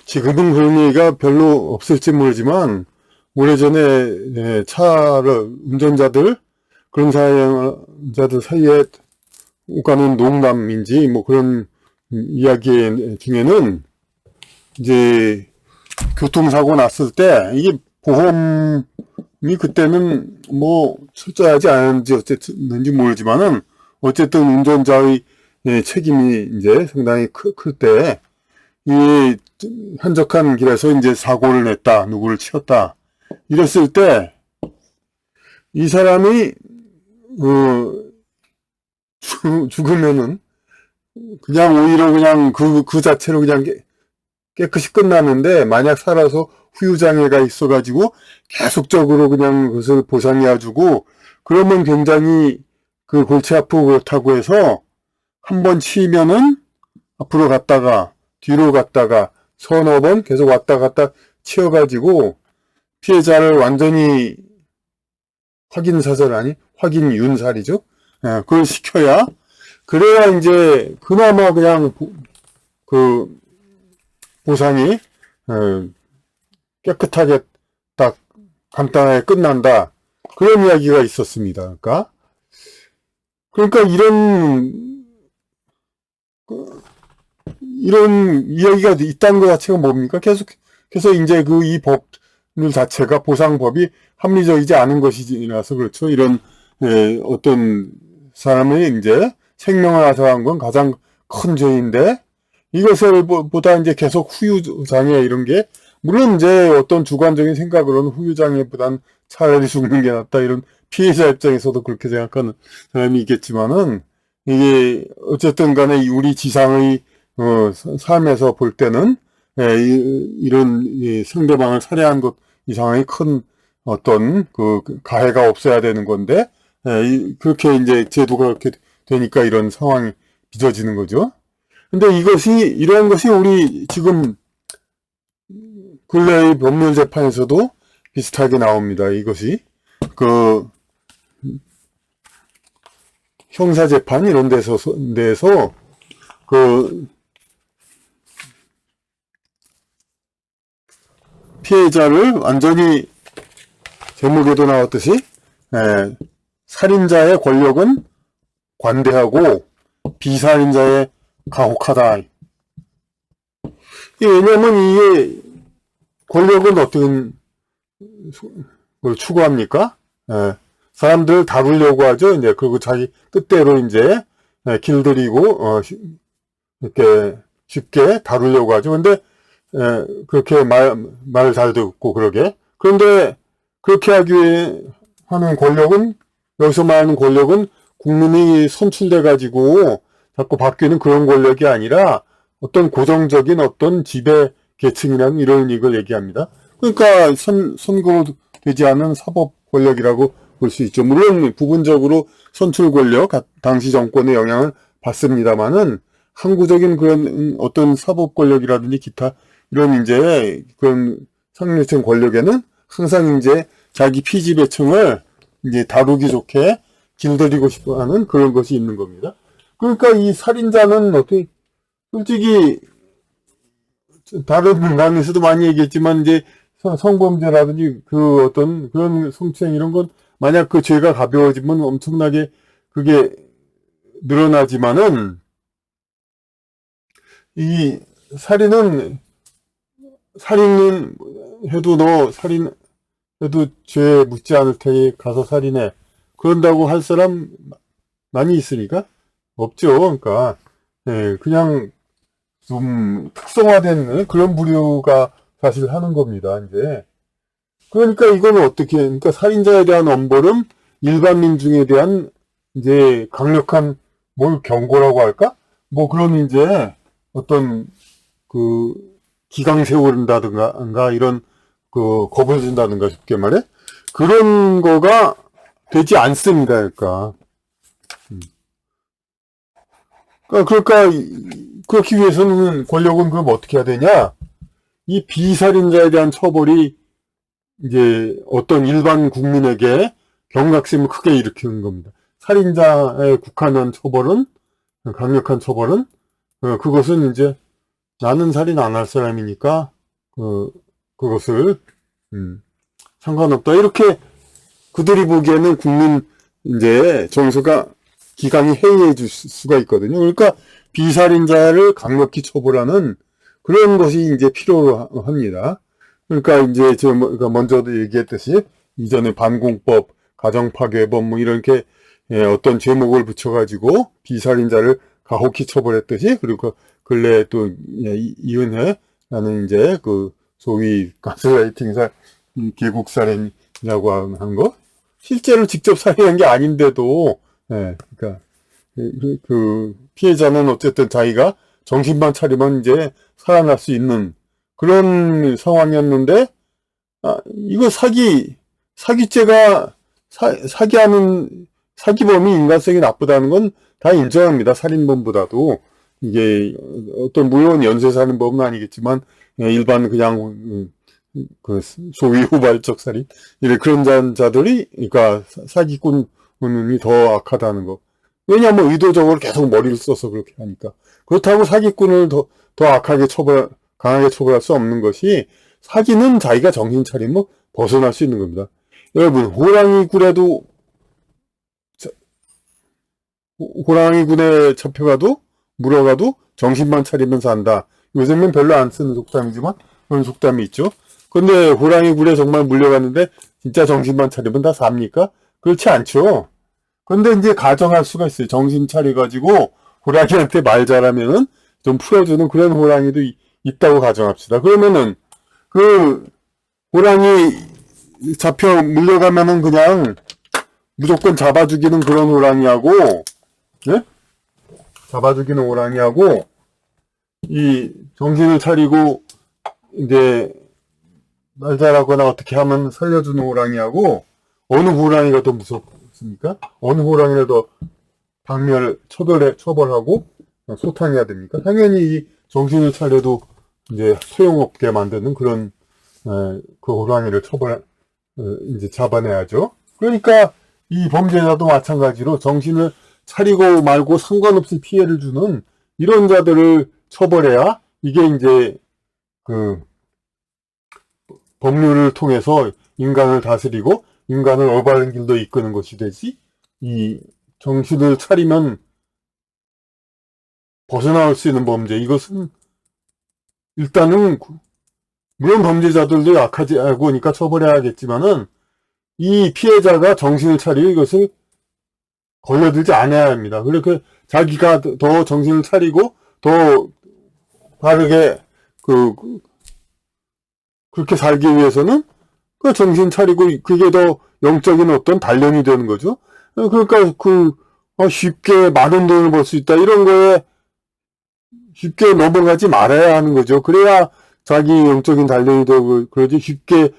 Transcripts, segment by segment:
지금은 그런 얘기가 별로 없을지 모르지만, 오래전에 차를, 운전자들, 그런 사용자들 사이에 오가는 농담인지, 뭐 그런 이야기 중에는, 이제, 교통사고 났을 때, 이게 보험이 그때는 뭐 철저하지 않은지 어쨌는지 모르지만은, 어쨌든 운전자의 책임이 이제 상당히 클 때, 이 한적한 길에서 이제 사고를 냈다, 누구를 치었다, 이랬을 때, 이 사람이, 죽으면은, 그냥 오히려 그냥 그 자체로 그냥 깨끗이 끝나는데, 만약 살아서 후유장애가 있어가지고, 계속적으로 그냥 그것을 보상해주고, 그러면 굉장히 그 골치 아프고 그렇다고 해서, 한 번 치면은, 앞으로 갔다가, 뒤로 갔다가, 서너 번 계속 왔다 갔다 치여가지고, 피해자를 완전히 확인 윤살이죠. 그걸 시켜야, 그래야 이제, 그나마 그냥, 그, 보상이, 깨끗하게 딱 간단하게 끝난다. 그런 이야기가 있었습니다. 그러니까 이런 이야기가 있다는 것 자체가 뭡니까? 계속해서 이제 이 법 자체가 보상법이 합리적이지 않은 것이라서 그렇죠. 이런 어떤 사람의 이제 생명을 앗아간 건 가장 큰 죄인데 이것을 보다 이제 계속 후유장애 이런 게 물론 이제 어떤 주관적인 생각으로는 후유장애보단 차라리 죽는 게 낫다 이런 피해자 입장에서도 그렇게 생각하는 사람이 있겠지만은 이게 어쨌든 간에 우리 지상의 삶에서 볼 때는 이런 상대방을 살해한 것 이상의 큰 어떤 그 가해가 없어야 되는 건데 그렇게 이제 제도가 그렇게 되니까 이런 상황이 빚어지는 거죠. 근데 이러한 것이 우리 지금 근래의 법률 재판에서도 비슷하게 나옵니다. 이것이 형사 재판 이런 데서 피해자를 완전히 제목에도 나왔듯이 살인자의 권력은 관대하고 비살인자의 가혹하다. 왜냐면 이게 권력은 어떤 걸 추구합니까? 사람들을 다루려고 하죠. 이제 그리고 자기 뜻대로 이제 길들이고 이렇게 쉽게 다루려고 하죠. 근데 그렇게 말 잘 듣고 그러게. 그런데 그렇게 하기 위해 하는 권력은 여기서 말하는 권력은 국민이 선출돼 가지고 자꾸 바뀌는 그런 권력이 아니라 어떤 고정적인 어떤 지배 계층이라는 이런 이걸 얘기합니다. 그러니까 선거로 되지 않은 사법 권력이라고 볼 수 있죠. 물론 부분적으로 선출 권력, 당시 정권의 영향을 받습니다만은 항구적인 그런 어떤 사법 권력이라든지 기타 이런 이제 그런 상류층 권력에는 항상 이제 자기 피지배층을 이제 다루기 좋게 길들이고 싶어 하는 그런 것이 있는 겁니다. 그러니까 이 살인자는 어떻게, 솔직히, 다른 강에서도 많이 얘기했지만, 이제 성범죄라든지 그 어떤 그런 성추행 이런 건 만약 그 죄가 가벼워지면 엄청나게 그게 늘어나지만은, 이 살인은 살인해도 죄 묻지 않을 테니 가서 살인해. 그런다고 할 사람 많이 있으니까? 없죠. 그러니까, 그냥 좀 특성화된 그런 부류가 사실 하는 겁니다, 이제. 그러니까 이거는 그러니까 살인자에 대한 엄벌은 일반 민중에 대한 이제 강력한 뭘 경고라고 할까? 뭐 그런 이제 어떤 그 기강 세운다든가 이런 겁을 준다든가 쉽게 말해 그런 거가 되지 않습니다. 그러니까 그렇기 위해서는 권력은 그럼 어떻게 해야 되냐? 이 비살인자에 대한 처벌이 이제 어떤 일반 국민에게 경각심을 크게 일으키는 겁니다. 살인자에 국한한 처벌은 강력한 처벌은 그것은 이제 나는 살인 안 할 사람이니까 그것을, 상관없다. 이렇게 그들이 보기에는 국민, 이제, 정서가 기강이 해이해질 수가 있거든요. 그러니까 비살인자를 강력히 처벌하는 그런 것이 이제 필요합니다. 그러니까 이제 그러니까 먼저도 얘기했듯이 이전에 반공법, 가정파괴법 뭐 이렇게 어떤 제목을 붙여가지고 비살인자를 가혹히 처벌했듯이 그리고 근래 또 이은혜라는 이제 그 소위 가스라이팅사 계국살인이라고 한 거 실제로 직접 살인한 게 아닌데도 그러니까 그 피해자는 어쨌든 자기가 정신만 차리면 이제 살아날 수 있는 그런 상황이었는데 이거 사기죄가 사기범이 인간성이 나쁘다는 건 다 인정합니다. 살인범보다도 이게 어떤 물론 연쇄살인범은 아니겠지만 일반 그냥 그 소위 후발적 살인 이런 그런 자들이 그러니까 사기꾼이 더 악하다는 거. 왜냐하면 의도적으로 계속 머리를 써서 그렇게 하니까. 그렇다고 사기꾼을 더 악하게 강하게 처벌할 수 없는 것이 사기는 자기가 정신 차리면 벗어날 수 있는 겁니다. 여러분, 호랑이 굴에 잡혀가도, 물어가도 정신만 차리면 산다. 요즘은 별로 안 쓰는 속담이지만 그런 속담이 있죠. 근데 호랑이 굴에 정말 물려갔는데 진짜 정신만 차리면 다 삽니까? 그렇지 않죠. 근데 이제 가정할 수가 있어요. 정신 차려가지고 호랑이한테 말 잘하면은 좀 풀어주는 그런 호랑이도 있다고 가정합시다. 그러면은 그 호랑이 잡혀 물려가면은 그냥 무조건 잡아 죽이는 그런 호랑이하고, 예? 잡아 죽이는 호랑이하고 이 정신을 차리고 이제 말 잘하거나 어떻게 하면 살려주는 호랑이하고 어느 호랑이가 더 무섭습니까? 어느 호랑이를 더 처벌하고 소탕해야 됩니까? 당연히 이 정신을 차려도 이제 소용없게 만드는 그런 그 호랑이를 이제 잡아내야죠. 그러니까 이 범죄자도 마찬가지로 정신을 차리고 말고 상관없이 피해를 주는 이런 자들을 처벌해야 이게 이제 그 법률을 통해서 인간을 다스리고 인간을 올바른 길로 이끄는 것이 되지, 이 정신을 차리면 벗어나올 수 있는 범죄, 이것은 일단은 물론 범죄자들도 약하고 하니까 처벌해야겠지만은 이 피해자가 정신을 차리고 이것을 걸려들지 않아야 합니다. 그렇게 자기가 더 정신을 차리고 더 바르게 그렇게 살기 위해서는 그 정신 차리고 그게 더 영적인 어떤 단련이 되는 거죠. 그러니까 쉽게 많은 돈을 벌 수 있다 이런 거에 쉽게 넘어가지 말아야 하는 거죠. 그래야 자기 영적인 단련이 되고 그러지 쉽게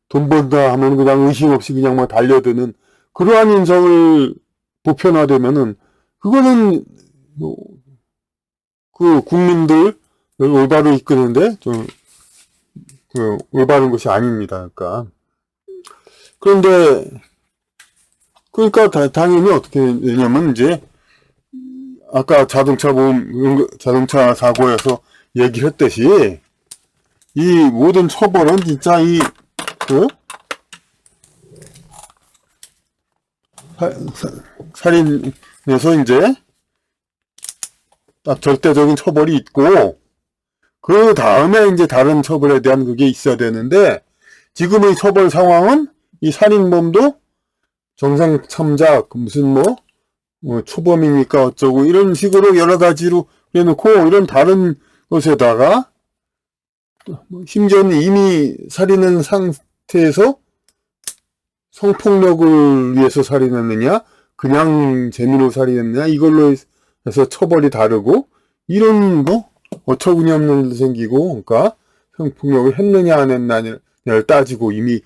돈 번다 하면 그냥 의심 없이 그냥 막 달려드는 그러한 인성을 보편화되면은 그거는 그 국민들을 올바로 이끄는데 좀 올바른 것이 아닙니다. 그런데 당연히 어떻게 되냐면 이제 아까 자동차 사고에서 얘기를 했듯이 이 모든 처벌은 진짜 살인에서 이제 딱 절대적인 처벌이 있고 그 다음에 이제 다른 처벌에 대한 그게 있어야 되는데 지금의 처벌 상황은 이 살인범도 정상 참작 무슨 초범이니까 어쩌고 이런 식으로 여러 가지로 해놓고 이런 다른 것에다가 심지어는 이미 살인한 상태에서 성폭력을 위해서 살인했느냐 그냥 재미로 살인했느냐 이걸로 해서 처벌이 다르고 이런 어처구니없는 일도 생기고 그러니까 성폭력을 했느냐 안 했느냐를 따지고 이미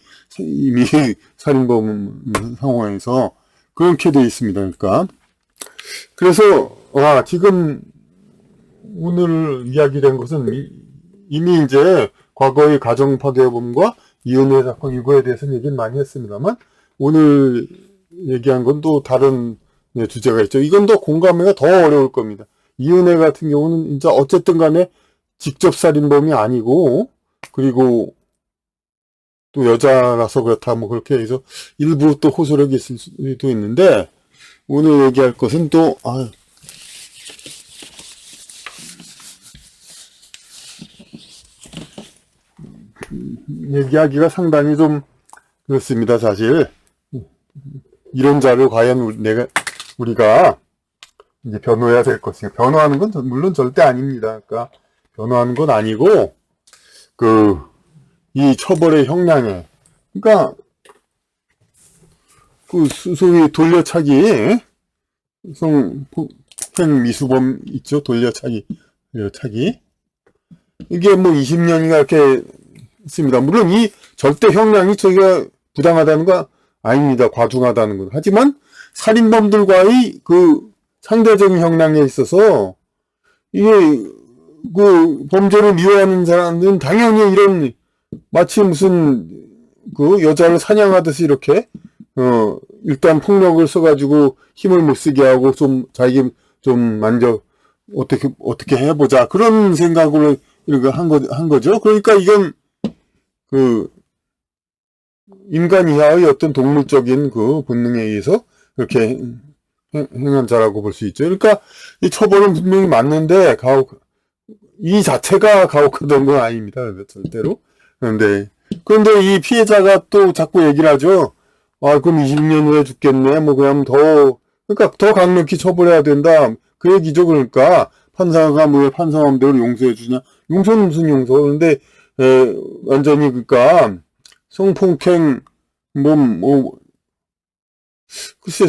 살인범 상황에서 그렇게 돼 있습니다. 그래서 지금 오늘 이야기된 것은 이미 이제 과거의 가정파괴범과 이은혜 사건 이거에 대해서는 얘기는 많이 했습니다만 오늘 얘기한 건 또 다른 주제가 있죠. 이건 더 공감하기가 더 어려울 겁니다. 이은혜 같은 경우는 진짜 어쨌든 간에 직접 살인범이 아니고 그리고 또 여자라서 그렇다 뭐 그렇게 해서 일부 또 호소력이 있을 수도 있는데, 오늘 얘기할 것은 또 얘기하기가 상당히 좀 그렇습니다. 사실 이런 자를 과연 우리가 이제 변호해야 될 것인가. 변호하는 건 물론 절대 아닙니다. 그러니까 변호하는 건 아니고 이 처벌의 형량에, 그러니까 소위 돌려차기, 성폭행 미수범 있죠. 돌려차기. 이게 뭐 20년인가 이렇게 있습니다. 물론 이 절대 형량이 저희가 부당하다는 거 아닙니다. 과중하다는 건. 하지만 살인범들과의 상대적인 형량에 있어서 이게 범죄를 미워하는 사람들은 당연히 이런, 마치 무슨 여자를 사냥하듯이 이렇게 일단 폭력을 써가지고 힘을 못 쓰게 하고 자기 좀 어떻게 해보자, 그런 생각으로 이렇게 한 거죠. 그러니까 이건 인간 이하의 어떤 동물적인 본능에 의해서 그렇게 행한 자라고 볼 수 있죠. 그러니까 이 처벌은 분명히 맞는데 이 자체가 가혹하던 건 아닙니다. 절대로. 그런데 이 피해자가 또 자꾸 얘기를 하죠. 그럼 20년 후에 죽겠네. 뭐 그냥 그러니까 더 강력히 처벌해야 된다. 그 얘기죠. 그러니까 판사가 판사 마음대로 용서해 주냐? 용서는 무슨 용서? 그런데 완전히 그러니까 성폭행 글쎄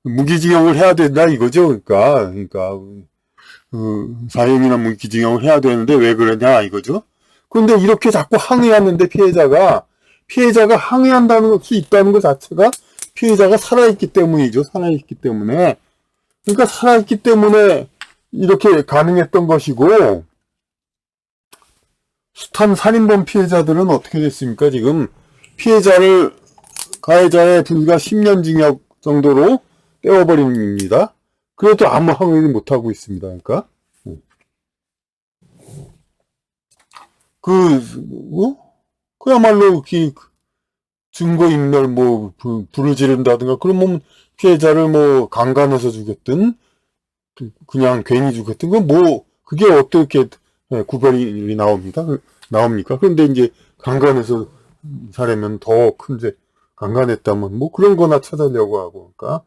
무기징역을 해야 된다 이거죠. 그러니까 사형이나 무기징역을 해야 되는데 왜 그러냐 이거죠. 그런데 이렇게 자꾸 항의하는데 피해자가 항의한다는 수 있다는 것 자체가 피해자가 살아있기 때문이죠. 살아있기 때문에 이렇게 가능했던 것이고, 숱한 살인범 피해자들은 어떻게 됐습니까? 지금 가해자의 불과 10년 징역 정도로 떼어버립니다. 그래도 아무 항의를 못하고 있습니다. 그러니까 그야말로 증거인멸 불을 지른다든가, 그러면 피해자를 강간해서 죽였든 그냥 괜히 죽였든 그게 어떻게 구별이 나옵니까? 그런데 이제 강간해서 살해면 더 큰 죄, 강간했다면 그런 거나 찾으려고 하고, 그러니까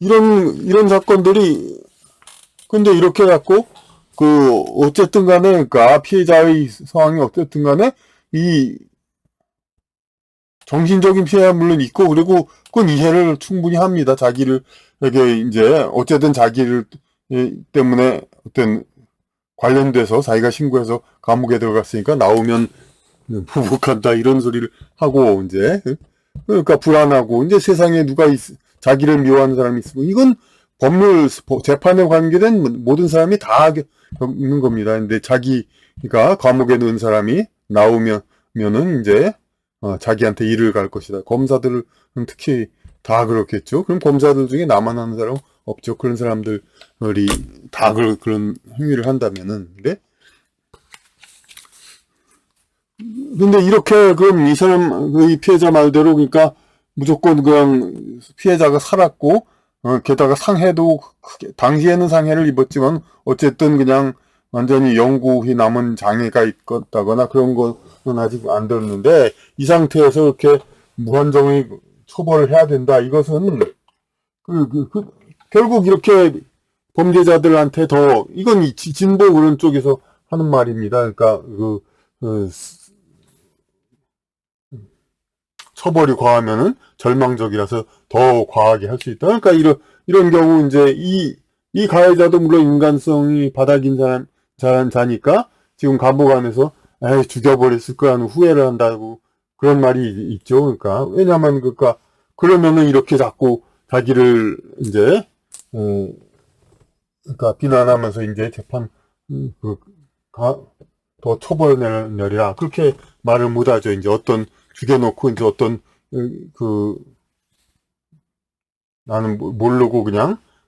이런 사건들이, 근데 이렇게 갖고 어쨌든 간에, 그러니까 피해자의 상황이 어쨌든 간에 이 정신적인 피해가 물론 있고, 그리고 그건 이해를 충분히 합니다. 자기에게 이제 어쨌든 자기를 때문에 어떤 관련돼서 자기가 신고해서 감옥에 들어갔으니까 나오면 보복한다 이런 소리를 하고, 이제 그러니까 불안하고, 이제 세상에 자기를 미워하는 사람이 있으면 이건 재판에 관계된 모든 사람이 다 겪는 겁니다. 근데 자기가 감옥에 넣은 사람이 나오면은 이제 자기한테 일을 갈 것이다. 검사들은 특히 다 그렇겠죠. 그럼 검사들 중에 나만 하는 사람은 없죠. 그런 사람들이 다 그런 행위를 한다면은. 근데 이렇게 그럼 이 피해자 말대로, 그러니까 무조건 그냥 피해자가 살았고, 게다가 상해도 당시에는 상해를 입었지만 어쨌든 그냥 완전히 영구히 남은 장애가 있다거나 그런 거는 아직 안 들었는데, 이 상태에서 이렇게 무한정의 처벌을 해야 된다. 이것은 결국 이렇게 범죄자들한테 이건 진보 그런 쪽에서 하는 말입니다. 그러니까 처벌이 과하면은 절망적이라서 더 과하게 할 수 있다. 그러니까 이런 경우 이제 이 가해자도 물론 인간성이 바닥인 자니까 지금 감옥 안에서 죽여버렸을 거야 하는 후회를 한다고 그런 말이 있죠. 그러니까 왜냐면 그러면은 이렇게 자꾸 자기를 이제 그러니까 비난하면서 이제 재판 더 처벌 내리라 그렇게 말을 못하죠. 이제 죽여놓고 이제 나는 모르고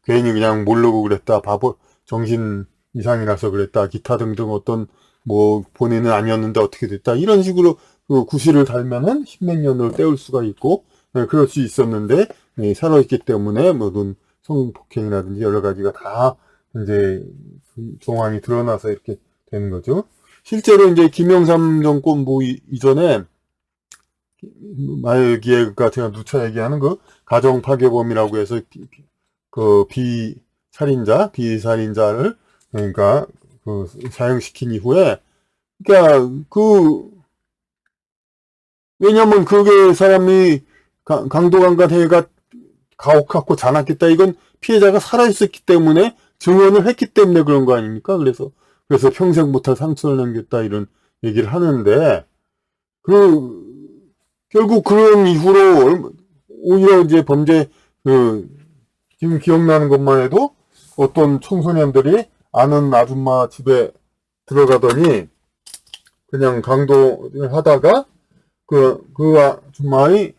괜히 그냥 모르고 그랬다, 바보, 정신 이상이라서 그랬다. 기타 등등 어떤 뭐 본인은 아니었는데 어떻게 됐다. 이런 식으로 그 구실을 달면은 십몇 년을 때울 수가 있고 그럴 수 있었는데 살아있기 때문에 모든 성폭행이라든지 여러 가지가 다 이제 그 정황이 드러나서 이렇게 되는 거죠. 실제로 이제 김영삼 정권부 이전에 말기가 제가 누차 얘기하는 그 가정 파괴범이라고 해서 그 비살인자를 그러니까 그 사형시킨 이후에 그러니까 왜냐면 그게 사람이 강도강간해가 가혹하고 잔악했다. 이건 피해자가 살아있었기 때문에 증언을 했기 때문에 그런 거 아닙니까? 그래서 평생 못할 상처를 남겼다 이런 얘기를 하는데 결국 그런 이후로 오히려 이제 범죄 지금 기억나는 것만 해도 어떤 청소년들이 아는 아줌마 집에 들어가더니 그냥 강도를 하다가 그 아줌마의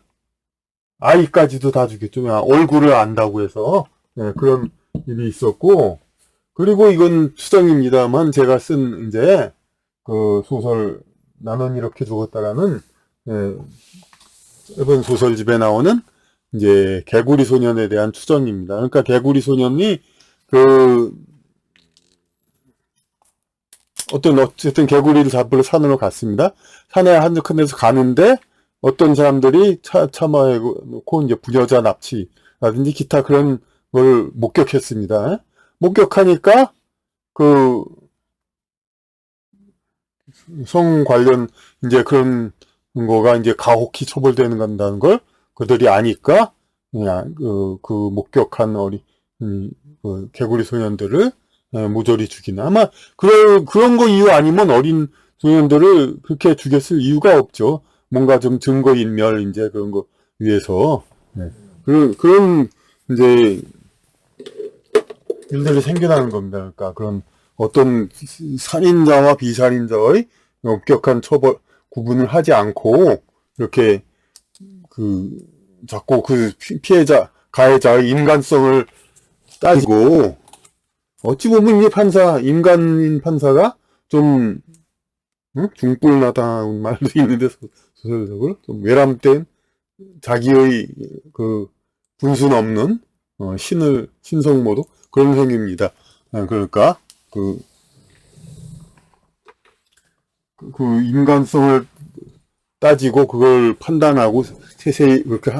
아이까지도 다 죽였죠. 얼굴을 안다고 해서 그런 일이 있었고, 그리고 이건 추정입니다만 제가 쓴 이제 그 소설 나는 이렇게 죽었다라는 이번 소설집에 나오는 이제 개구리 소년에 대한 추정입니다. 그러니까 개구리 소년이 어쨌든 개구리를 잡으러 산으로 갔습니다. 산에 한적한 데서 가는데 어떤 사람들이 차마에 놓고 이제 부여자 납치라든지 기타 그런 걸 목격했습니다. 목격하니까 성 관련 이제 그런 거가 이제 가혹히 처벌되는 걸 그들이 아니까 그냥 그 목격한 개구리 소년들을 모조리 죽이나 아마 그런 거 이유 아니면 어린 소년들을 그렇게 죽였을 이유가 없죠. 뭔가 좀 증거인멸 이제 그런 거 위해서 그런 이제 일들이 생겨나는 겁니다. 그러니까 그런 어떤 살인자와 비살인자의 엄격한 처벌 구분을 하지 않고 이렇게 자꾸 가해자의 인간성을 따지고 어찌 보면 이게 인간인 판사가 좀 중뿔나다운 말도 있는데 소설적으로 좀 외람된 자기의 분순 없는 신성모독 그런 행위입니다. 그러니까 그 인간성을 따지고 그걸 판단하고 세세히 그렇게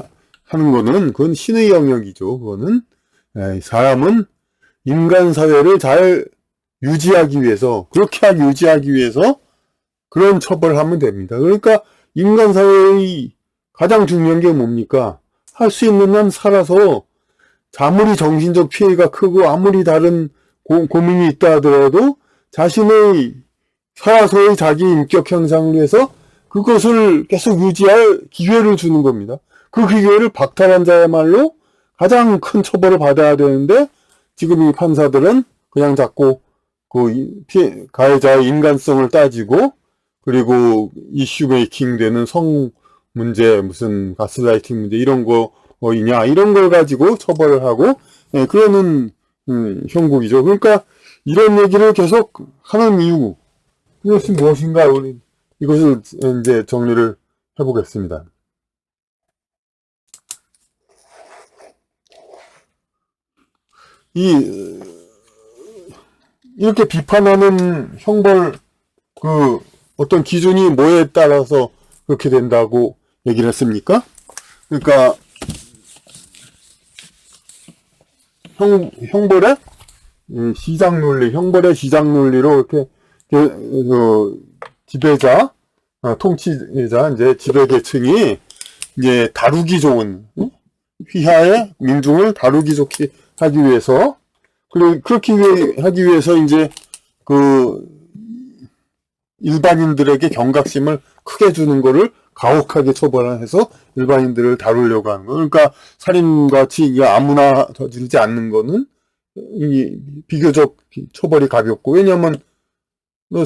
하는 거는 그건 신의 영역이죠. 그거는 사람은 인간 사회를 잘 유지하기 위해서 그런 처벌을 하면 됩니다. 그러니까 인간 사회의 가장 중요한 게 뭡니까? 할 수 있는 한 살아서 아무리 정신적 피해가 크고 아무리 다른 고민이 있다 하더라도 자신의 살아서의 자기 인격 향상을 위해서 그것을 계속 유지할 기회를 주는 겁니다. 그 기회를 박탈한 자야말로 가장 큰 처벌을 받아야 되는데 지금 이 판사들은 그냥 자꾸 가해자의 인간성을 따지고 그리고 이슈 메이킹 되는 성 문제 무슨 가스라이팅 문제 이런 걸 가지고 처벌을 하고 그러는 형국이죠. 그러니까 이런 얘기를 계속 하는 이유 이것이 무엇인가 우리 이것을 이제 정리를 해보겠습니다. 이렇게 비판하는 형벌 어떤 기준이 뭐에 따라서 그렇게 된다고 얘기를 했습니까? 그러니까 형벌의 시장 논리로 이렇게 지배자, 통치자, 이제 지배계층이 이제 다루기 좋은 휘하의 민중을 다루기 좋게 하기 위해서 그렇게 하기 위해서 이제 일반인들에게 경각심을 크게 주는 거를 가혹하게 처벌해서 일반인들을 다루려고 하는 거. 그러니까 살인같이 아무나 저지르지 않는 거는 비교적 처벌이 가볍고 왜냐면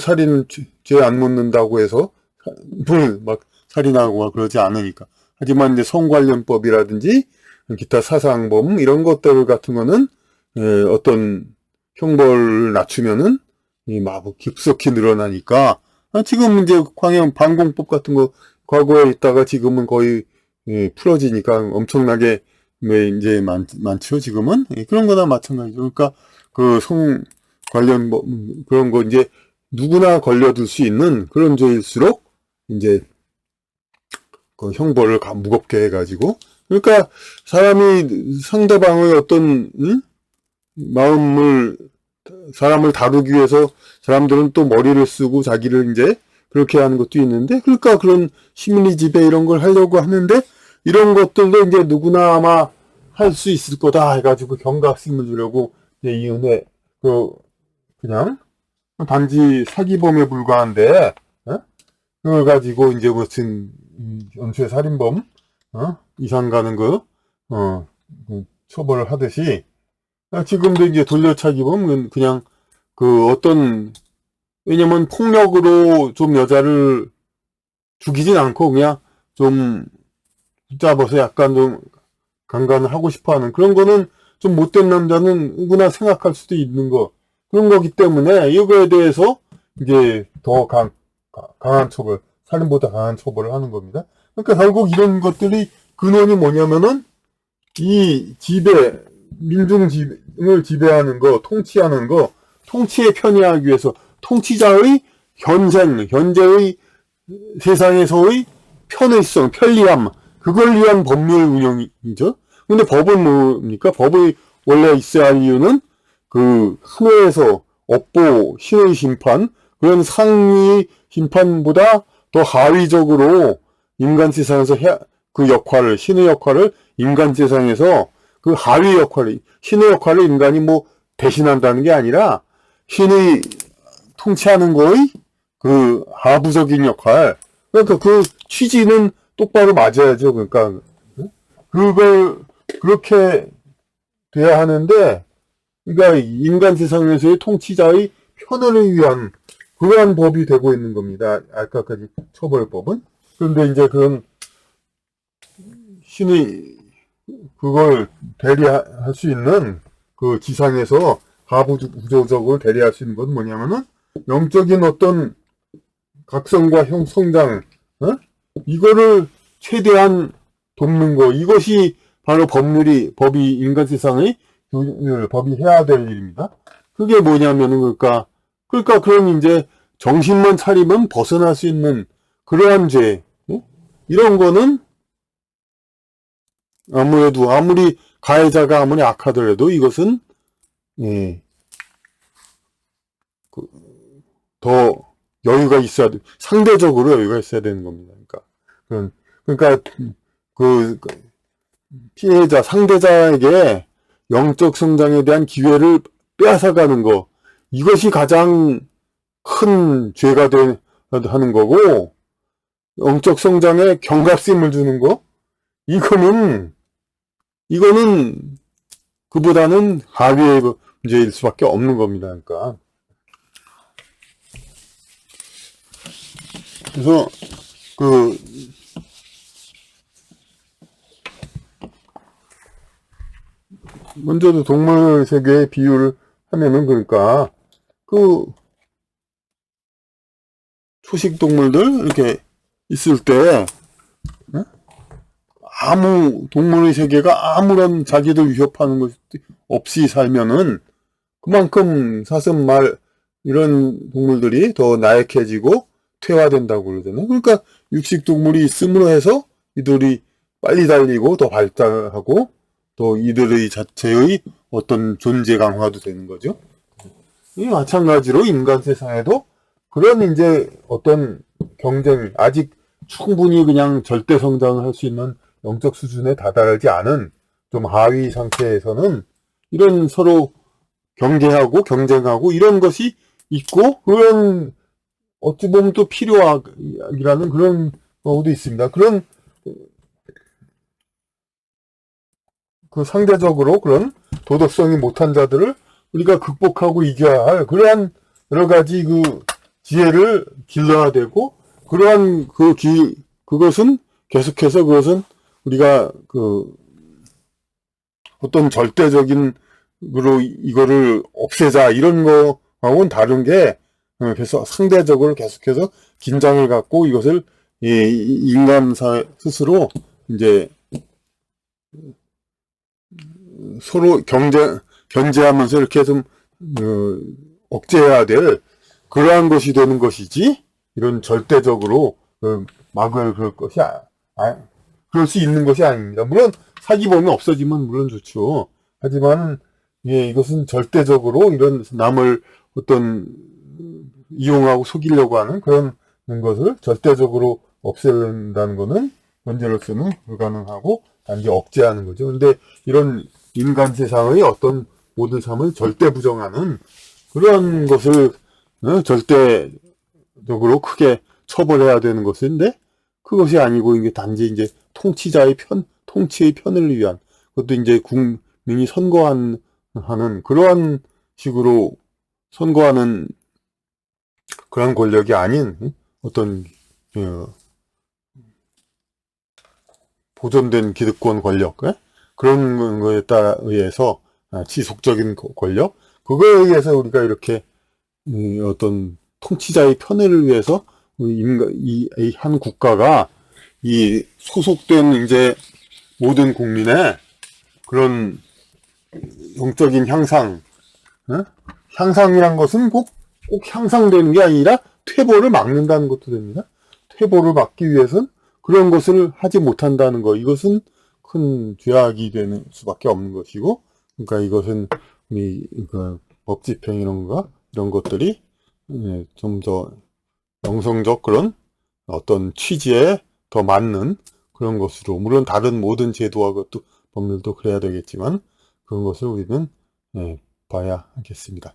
살인 죄 안 묻는다고 해서 막 살인하고 막 그러지 않으니까. 하지만 이제 성관련법이라든지 기타 사상범 이런 것들 같은 거는 어떤 형벌을 낮추면은 막 급속히 늘어나니까 지금 이제 방공법 같은 거 과거에 있다가 지금은 거의 풀어지니까 엄청나게 이제 많죠 지금은. 그런 거나 마찬가지죠. 그러니까 그 성 관련 뭐 그런 거 이제 누구나 걸려들 수 있는 그런 죄일수록 이제 그 형벌을 무겁게 해가지고, 그러니까 사람이 상대방의 어떤 사람을 다루기 위해서 사람들은 또 머리를 쓰고 자기를 이제 그렇게 하는 것도 있는데, 그러니까 그런 심리 지배 이런 걸 하려고 하는데, 이런 것들도 이제 누구나 아마 할 수 있을 거다 해가지고 경각심을 주려고 이제 이 은혜 그냥 단지 사기범에 불과한데, 그걸 가지고 이제 무슨 연쇄 살인범 이상 가는 처벌을 하듯이, 지금도 이제 돌려차기범 그냥 왜냐면 폭력으로 좀 여자를 죽이진 않고 그냥 좀 붙잡아서 약간 좀 강간을 하고 싶어 하는 그런 거는 좀 못된 남자는 누구나 생각할 수도 있는 그런 거기 때문에 이거에 대해서 이제 더 강한 처벌, 살인보다 강한 처벌을 하는 겁니다. 그러니까 결국 이런 것들이 근원이 뭐냐면은 이 민중을 지배하는 통치하는 통치에 편의하기 위해서 통치자의 현재의 세상에서의 편의성, 편리함, 그걸 위한 법률 운영이죠. 근데 법은 뭡니까? 법이 원래 있어야 할 이유는 하늘에서 업보, 신의 심판, 그런 상위 심판보다 더 하위적으로 인간 세상에서 신의 역할을 인간 세상에서 하위 역할을, 신의 역할을 인간이 대신한다는 게 아니라 신의 통치하는 거의 하부적인 역할. 그러니까 그 취지는 똑바로 맞아야죠. 그러니까 그걸 그렇게 돼야 하는데, 그러니까 인간 세상에서의 통치자의 편을 위한 그러한 법이 되고 있는 겁니다. 아까까지 처벌법은. 그런데 이제 그런 신의 그걸 대리할 수 있는 지상에서 하부구조적으로 대리할 수 있는 건 뭐냐면은 영적인 어떤 각성과 성장, 이거를 최대한 돕는 거, 이것이 바로 법이 인간 세상의 법이 해야 될 일입니다. 그게 뭐냐면은 그러니까 그런 이제 정신만 차리면 벗어날 수 있는 그러한 죄, 이런 거는 아무리 가해자가 아무리 악하더라도 이것은 더 여유가 있어야 돼. 상대적으로 여유가 있어야 되는 겁니다. 그러니까 피해자, 상대자에게 영적 성장에 대한 기회를 빼앗아가는 거, 이것이 가장 큰 죄가 하는 거고, 영적 성장에 경각심을 주는 거, 이거는 그보다는 하위의 문제일 수밖에 없는 겁니다. 그러니까. 그래서 먼저도 동물 세계의 비유를 하면은, 그러니까 초식 동물들 이렇게 있을 때 동물의 세계가 아무런 자기들 위협하는 것 없이 살면은 그만큼 사슴, 말 이런 동물들이 더 나약해지고 퇴화된다고 그러잖아요. 그러니까 육식 동물이 있음으로 해서 이들이 빨리 달리고 더 발달하고 또 이들의 자체의 어떤 존재 강화도 되는 거죠. 이 마찬가지로 인간 세상에도 그런 이제 어떤 경쟁, 아직 충분히 그냥 절대 성장을 할 수 있는 영적 수준에 다다르지 않은 좀 하위 상태에서는 이런 서로 경쟁하고 이런 것이 있고, 그런 어찌 보면 또 필요이라는 그런 것도 있습니다. 그런 상대적으로 그런 도덕성이 못한 자들을 우리가 극복하고 이겨야 할 그러한 여러 가지 지혜를 길러야 되고, 그러한 그것은 계속해서 우리가 어떤 절대적인 이거를 없애자 이런 거하고는 다른 게 그래서 상대적으로 계속해서 긴장을 갖고 이것을 인간 스스로 이제 서로 견제하면서 이렇게 좀 억제해야 될 그러한 것이 되는 것이지 이런 절대적으로 막을 그럴 것이 그럴 수 있는 것이 아닙니다. 물론 사기범이 없어지면 물론 좋죠. 하지만 이것은 절대적으로 이런 남을 어떤 이용하고 속이려고 하는 그런 것을 절대적으로 없앤다는 것은 현재로서는 불가능하고 단지 억제하는 거죠. 근데 이런 인간 세상의 어떤 모든 삶을 절대 부정하는 그런 것을 절대적으로 크게 처벌해야 되는 것인데 그것이 아니고 이게 단지 이제 통치의 편을 위한 그것도 이제 국민이 하는 그러한 식으로 선거하는 그런 권력이 아닌 어떤 보존된 기득권 권력 그런 거에 따라 의해서 지속적인 권력 그거에 의해서 우리가 이렇게 어떤 통치자의 편을 위해서 이 한 국가가 이 소속된 이제 모든 국민의 그런 영적인 향상이란 것은 꼭 향상되는 게 아니라 퇴보를 막는다는 것도 됩니다. 퇴보를 막기 위해서는 그런 것을 하지 못한다는 거 이것은 큰 죄악이 되는 수밖에 없는 것이고 그러니까 이것은 법 집행 이런 것들이 좀 더 영성적 그런 어떤 취지에 더 맞는 그런 것으로 물론 다른 모든 제도와 법률도 그래야 되겠지만 그런 것을 우리는 봐야 하겠습니다.